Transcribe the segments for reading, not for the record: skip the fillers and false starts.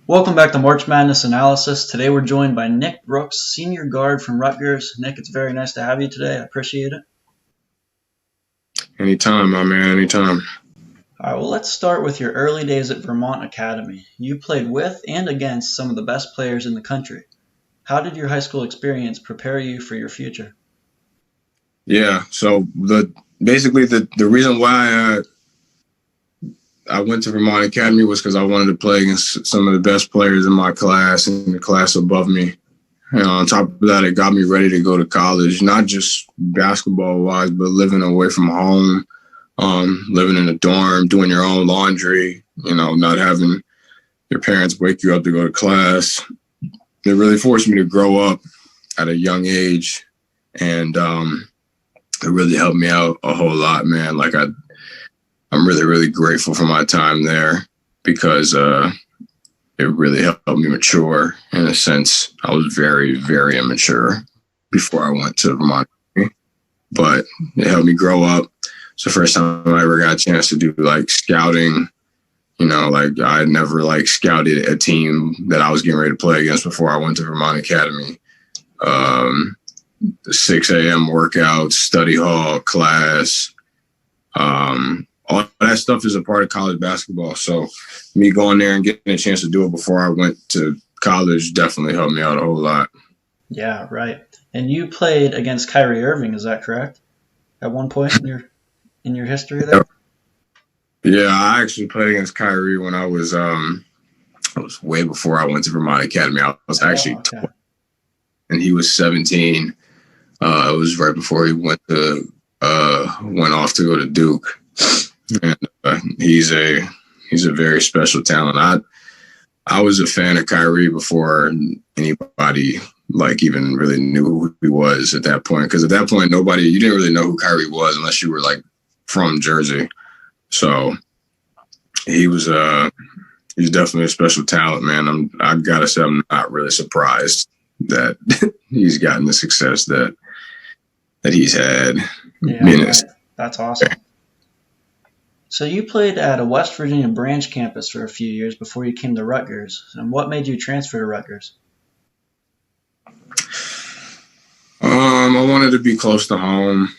Welcome back to March Madness Analysis. Today we're joined by Nick Brooks, senior guard from Rutgers. Nick, it's very nice to have you today. I appreciate it. Anytime, my man, anytime. All right, well, let's start with your early days at Vermont Academy. You played with and against some of the best players in the country. How did your high school experience prepare you for your future? Yeah, so the reason why I went to Vermont Academy was because I wanted to play against some of the best players in my class and the class above me. And on top of that, it got me ready to go to college, not just basketball-wise, but living away from home, living in a dorm, doing your own laundry, not having your parents wake you up to go to class. It really forced me to grow up at a young age, and it really helped me out a whole lot, man. I'm really, really grateful for my time there because it really helped me mature. In a sense, I was very, very immature before I went to Vermont, but it helped me grow up. It's the first time I ever got a chance to do scouting. I had never scouted a team that I was getting ready to play against before I went to Vermont Academy. The 6 a.m. workouts, study hall, class, all that stuff is a part of college basketball. So me going there and getting a chance to do it before I went to college definitely helped me out a whole lot. Yeah, right. And you played against Kyrie Irving, is that correct? At one point in your history there? Yeah, I actually played against Kyrie when I was way before I went to Vermont Academy. I was actually 12, and he was 17. It was right before he went off to go to Duke. And he's a very special talent. I was a fan of Kyrie before anybody even really knew who he was at that point. Because at that point, you didn't really know who Kyrie was unless you were from Jersey. So he's definitely a special talent, man. I've got to say I'm not really surprised that he's gotten the success that he's had. Yeah, that's awesome. So you played at a West Virginia branch campus for a few years before you came to Rutgers. And what made you transfer to Rutgers? I wanted to be close to home.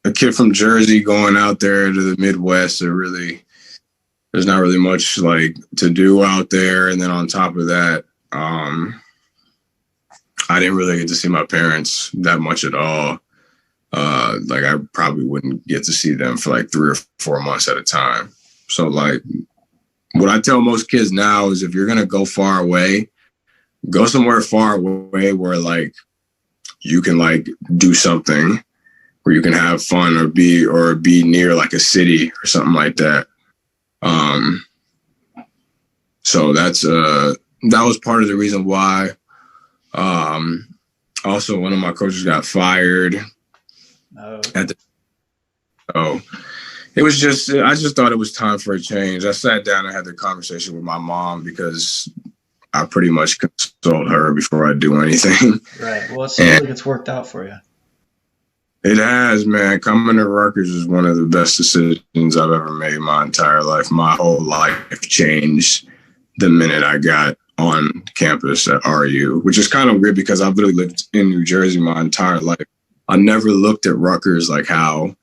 A kid from Jersey going out there to the Midwest, there's not really much to do out there. And then on top of that, I didn't really get to see my parents that much at all. I probably wouldn't get to see them for 3 or 4 months at a time. So what I tell most kids now is if you're going to go far away, go somewhere far away where you can do something where you can have fun or be near a city or something like that. So that was part of the reason why. Also, one of my coaches got fired. So it was I just thought it was time for a change. I sat down and had the conversation with my mom because I pretty much consult her before I do anything. Right. Well, it seems like it's worked out for you. It has, man. Coming to Rutgers is one of the best decisions I've ever made my entire life. My whole life changed the minute I got on campus at RU, which is kind of weird because I've literally lived in New Jersey my entire life. I never looked at Rutgers like how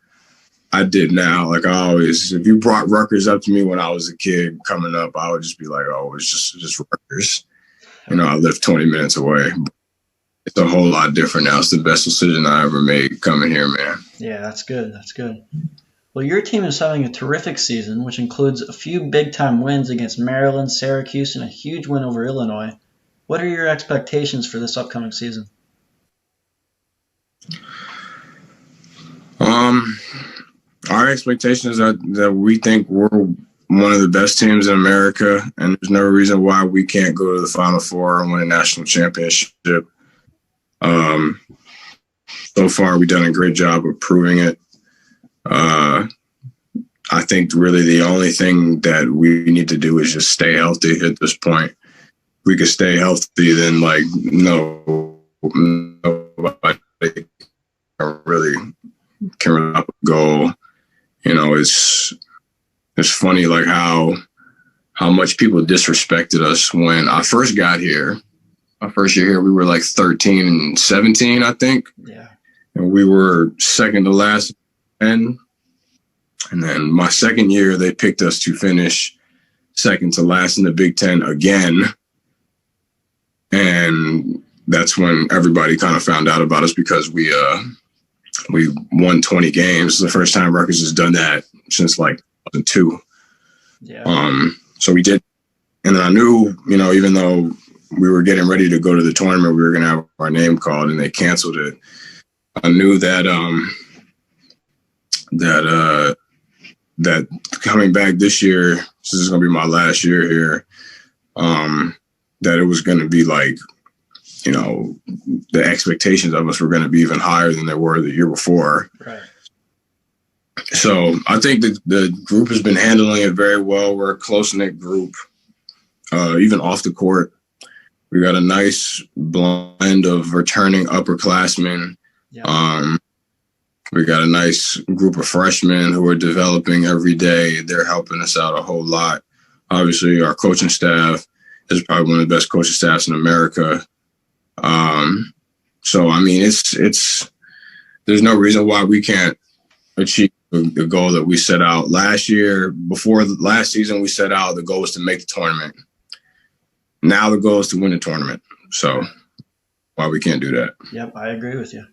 I did now. If you brought Rutgers up to me when I was a kid coming up, I would just be like, oh, it's just Rutgers. I live 20 minutes away. It's a whole lot different now. It's the best decision I ever made coming here, man. Yeah, that's good. That's good. Well, your team is having a terrific season, which includes a few big-time wins against Maryland, Syracuse, and a huge win over Illinois. What are your expectations for this upcoming season? Our expectation is that we think we're one of the best teams in America, and there's no reason why we can't go to the Final Four and win a national championship. So far, we've done a great job of proving it. I think really the only thing that we need to do is just stay healthy at this point. If we could stay healthy, then nobody really can run up a goal. It's funny how how much people disrespected us when I first got here. My first year here, we were like 13 and 17, I think. Yeah. And we were second to last. And then my second year, they picked us to finish second to last in the Big Ten again. And that's when everybody kind of found out about us because we won 20 games. It's the first time Rutgers has done that since like 2002. Yeah. So we did. And then I knew, even though we were getting ready to go to the tournament, we were going to have our name called, and they canceled it. I knew that that coming back this year, this is going to be my last year here, that it was going to be like, the expectations of us were going to be even higher than they were the year before. Right. So I think that the group has been handling it very well. We're a close-knit group, even off the court. We got a nice blend of returning upperclassmen. Yeah. We got a nice group of freshmen who are developing every day. They're helping us out a whole lot. Obviously, our coaching staff is probably one of the best coaching staffs in America. So, I mean, it's there's no reason why we can't achieve the goal that we set out last year. Before last season, we set out the goal was to make the tournament. Now the goal is to win the tournament. So why we can't do that? Yep, I agree with you.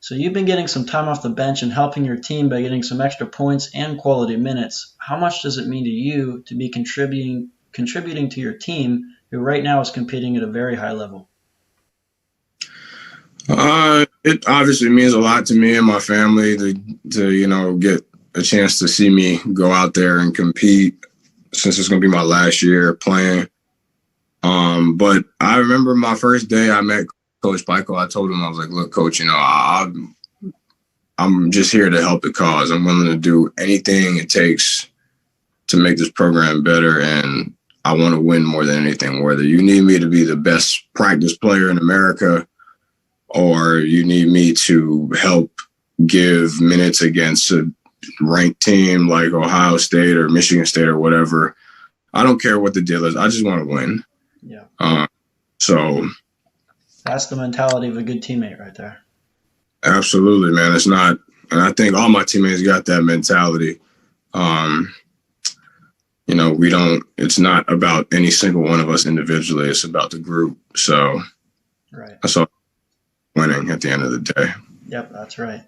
So you've been getting some time off the bench and helping your team by getting some extra points and quality minutes. How much does it mean to you to be contributing to your team, who right now is competing at a very high level? It obviously means a lot to me and my family to get a chance to see me go out there and compete, since it's going to be my last year playing. But I remember my first day I met Coach Pico. I told him, I was like, look, Coach, I'm just here to help the cause. I'm willing to do anything it takes to make this program better, and I want to win more than anything. Whether you need me to be the best practice player in America, or you need me to help give minutes against a ranked team like Ohio State or Michigan State or whatever, I don't care what the deal is. I just want to win. Yeah. So that's the mentality of a good teammate right there. Absolutely, man. It's not, and I think all my teammates got that mentality. It's not about any single one of us individually. It's about the group. So right. That's all winning at the end of the day. Yep, that's right.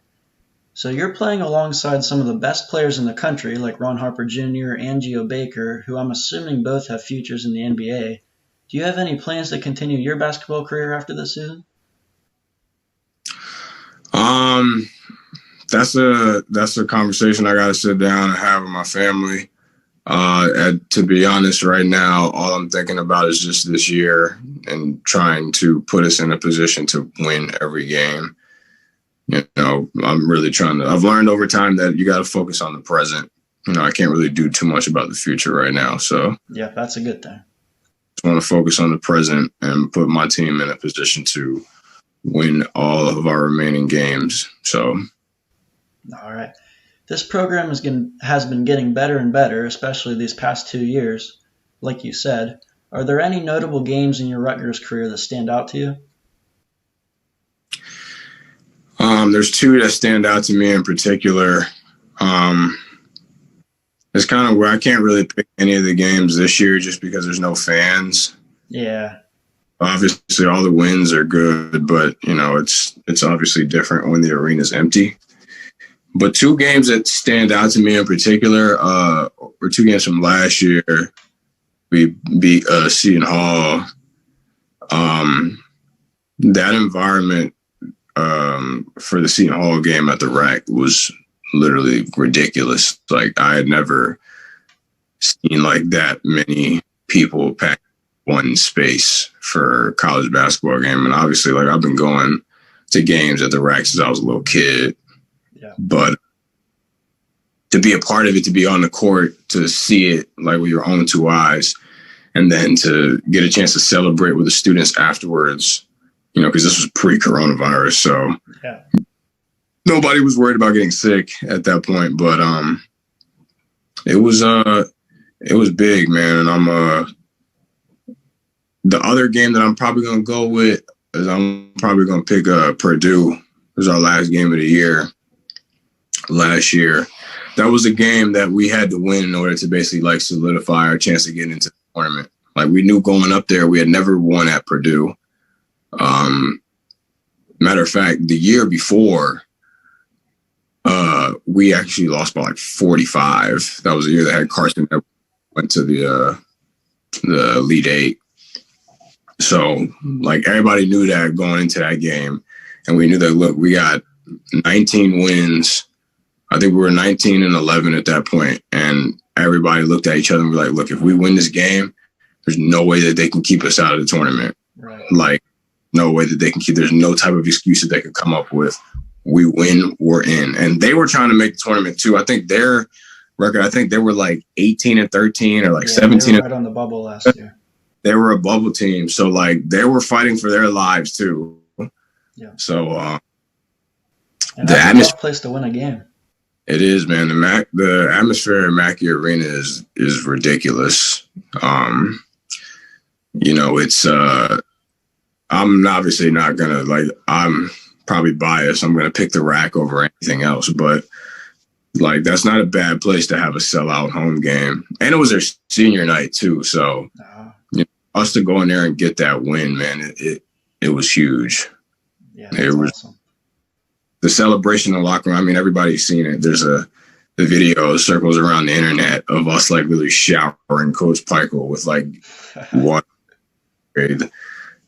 So you're playing alongside some of the best players in the country, like Ron Harper Jr. and Geo Baker, who I'm assuming both have futures in the NBA. Do you have any plans to continue your basketball career after this season? That's a conversation I got to sit down and have with my family. To be honest, right now, all I'm thinking about is just this year and trying to put us in a position to win every game. I'm really I've learned over time that you got to focus on the present. I can't really do too much about the future right now. So yeah, that's a good thing. I want to focus on the present and put my team in a position to win all of our remaining games. So, all right. This program has been getting better and better, especially these past 2 years. Like you said, are there any notable games in your Rutgers career that stand out to you? There's two that stand out to me in particular. It's kind of where I can't really pick any of the games this year just because there's no fans. Yeah. Obviously, all the wins are good, but, it's obviously different when the arena's empty. But two games that stand out to me in particular were two games from last year. We beat Seton Hall. That environment for the Seton Hall game at the RAC was literally ridiculous. Like, I had never seen like that many people pack one space for a college basketball game. And obviously, like, I've been going to games at the RAC since I was a little kid. Yeah. But to be a part of it, to be on the court, to see it like with your own two eyes, and then to get a chance to celebrate with the students afterwards, because this was pre-coronavirus. So yeah. Nobody was worried about getting sick at that point. But it it was big, man. And the other game that I'm probably gonna go with is I'm probably gonna pick Purdue. It was our last game of the year last year. That was a game that we had to win in order to basically like solidify our chance of getting into the tournament. Like we knew going up there, we had never won at Purdue. Matter of fact, the year before, we actually lost by like 45. That was the year that had Carson that went to the Elite Eight. So like everybody knew that going into that game, and we knew that look, we got 19 wins. I think we were 19-11 at that point, and everybody looked at each other and were like, look, if we win this game, there's no way that they can keep us out of the tournament. Right. Like, no way that they can keep, there's no type of excuse that they could come up with. We win, we're in. And they were trying to make the tournament too. I think their record, I think they were like 18-13 or like 17. They were right on the bubble last year. They were a bubble team. So like they were fighting for their lives too. Yeah. So and that's a tough place to win a game. It is, man. The atmosphere in Mackey Arena is ridiculous. You know, it's I'm obviously not gonna like. I'm probably biased. I'm gonna pick the Rack over anything else, but like that's not a bad place to have a sellout home game, and it was their senior night too. So you know, us to go in there and get that win, man, it was huge. Yeah, it was awesome. The celebration in the locker room. I mean, everybody's seen it. There's the video circles around the internet of us like really showering Coach Pikel with like water.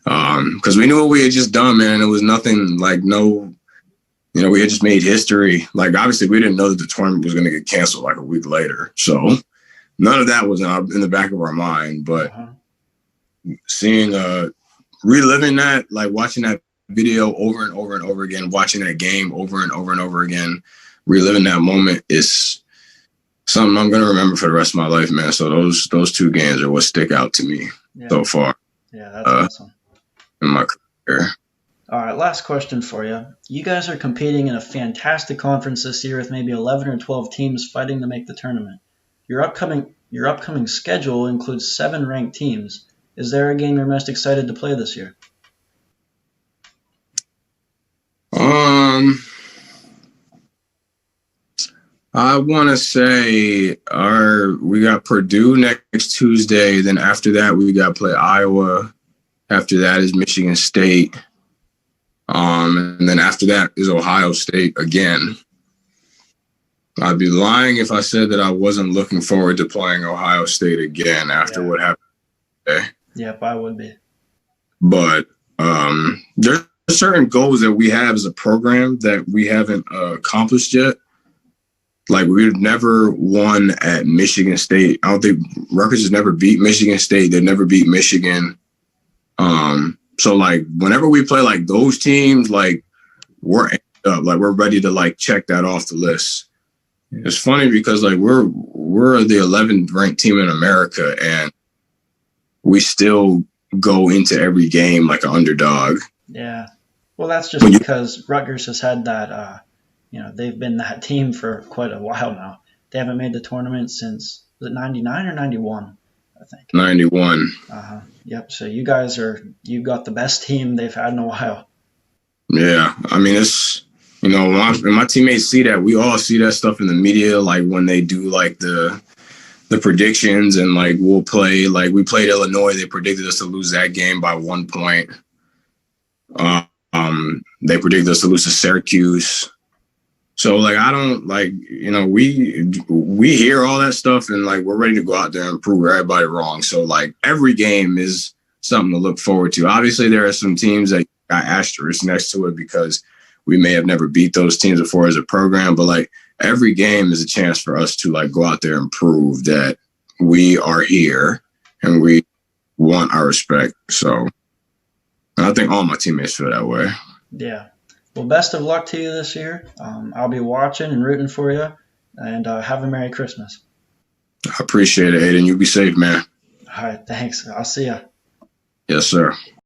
Because we knew what we had just done, man. It was nothing like we had just made history. Like obviously we didn't know that the tournament was going to get canceled like a week later. So none of that was in the back of our mind. But seeing, reliving that, like watching that video over and over and over again, watching that game over and over and over again, reliving that moment is something I'm going to remember for the rest of my life, man. So those two games are what stick out to me so far. Yeah, that's awesome. In my career. All right, last question for you. You guys are competing in a fantastic conference this year with maybe 11 or 12 teams fighting to make the tournament. Your upcoming schedule includes 7 ranked teams. Is there a game you're most excited to play this year? I want to say we got Purdue next Tuesday. Then after that, we got to play Iowa. After that is Michigan State. And then after that is Ohio State again. I'd be lying if I said that I wasn't looking forward to playing Ohio State again after what happened today. Yep, I would be. But there's certain goals that we have as a program that we haven't accomplished yet. Like we've never won at Michigan State. I don't think Rutgers has never beat Michigan State. They've never beat Michigan. So like whenever we play like those teams, like we're ready to like check that off the list. It's funny because like we're the 11th ranked team in America and we still go into every game like an underdog. Yeah. Well, that's just because Rutgers has had that, they've been that team for quite a while now. They haven't made the tournament since, was it 99 or 91? I think 91. Yep. So you've got the best team they've had in a while. Yeah. I mean, it's, when my teammates see that, we all see that stuff in the media, like when they do like the predictions and like we'll play, like we played Illinois. They predicted us to lose that game by 1 point. They predicted us to lose to Syracuse. So like I don't like we hear all that stuff and like we're ready to go out there and prove everybody wrong. So like every game is something to look forward to. Obviously there are some teams that got asterisks next to it because we may have never beat those teams before as a program, but like every game is a chance for us to like go out there and prove that we are here and we want our respect. So I think all my teammates feel that way. Yeah. Well, best of luck to you this year. I'll be watching and rooting for you. And have a Merry Christmas. I appreciate it, Aiden. You be safe, man. All right. Thanks. I'll see ya. Yes, sir.